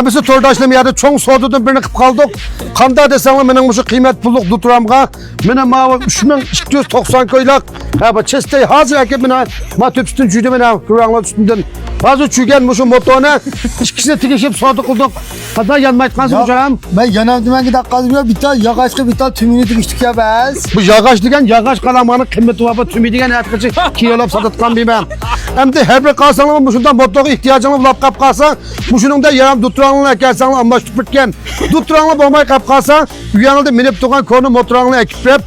Bizi tordaşlım yerde çoğun soğududan birini kıp kaldık. Kanda desenle benim şu kıymet pulluk duturamga. Benim mavi 3290 koylak. Bu çesteyi hazır eki ma tüpüstün cüydü kıvranlar üstünden. Bazı çügen şu motoruna ikisine tikişip soğuduk kıldık. Hatta yanmaytkansın hocam. Ben yanam demen ki dakikası bir tal yağaçlı bir tal tümünü tikiştik ya biz. Bu yağaç degen yağaç kalamanın kıymeti var. Tümü degen etkisi kiyolap satıtkan bilmem. Hem de her bir kalsanın bu şundan motoru ihtiyacını bulap kap kalsa bu şunun da yaram duturanını ekersen anlaştık bitken. Duturanını bombayı kap kalsa uyanıldı minip tuğan konu motoranını ekip hep.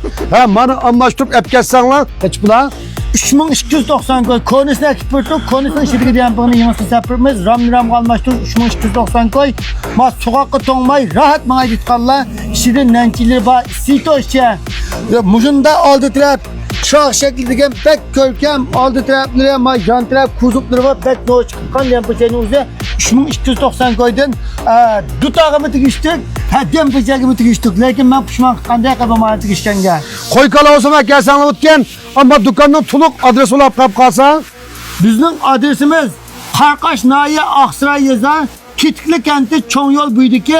Manı anlaştık epkezsenler. Hiç bula. 3290 koy. Konusunu ekip bittik. Konusunu şirket yampığını yığması sepirimiz. Ram kalmıştık. 3290 koy. Ma sokakı tonmay rahat mağay gitkanla. Şirin nençileri var. Sito işe. Muşunda aldı trap. Çağ şekildeki pek kölkem aldı trapları ama yan trap kuzukları var. Pek noç kan yampıcağını uza. 3290 koydun. Dutağımı tikiştik. Hem bıçağımı tikiştik. Lakin ben pişman kandıya kabamaya tikişken gel. Koy kala olsa gelsen bitken ama dükkanın tuluk adres olap kap kalsa. Bizim adresimiz Karkaş Nahiye Aksaray Yazar Kitkili kenti çoğun yol büyüdeki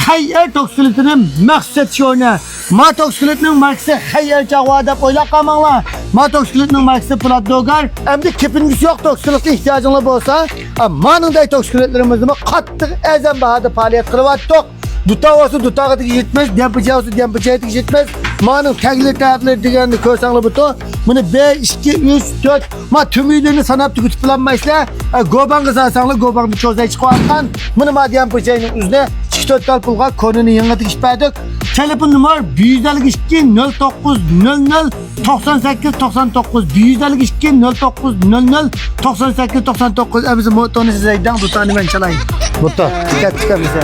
Hayyer Toksilitinin maksatçığına. Ma Toksilitinin markası Hayyer Çağvada koyla kamanla. Ma Toksilitinin markası Plat Dogar. Hem de kipingisi yok toksilitli ihtiyacınla olsa. Ma'nın da toksilitlerimizi kattık ezen bahada faaliyet kırıvattık. Dutağı olsa dutağı gitmez, dempacağı olsa dempacağı gitmez. Ma'nın tekli tarafları diğerini körsanlı butu. Bunu 5, 2, 3, 4, ma tümüydüğünü sanap tükütüplanmayışla. Goban kızarsanlı goban bir çözde çıkartan. Bunu ma dempacağının üzerine çiftottal pulga konunu yanına tikişperdik. Telefon numara 152 09 00 98 99 152 09 00 98 99. Bizim motorunu size iddiam dutağını ben çalayım. Mutta. Dikkat bize.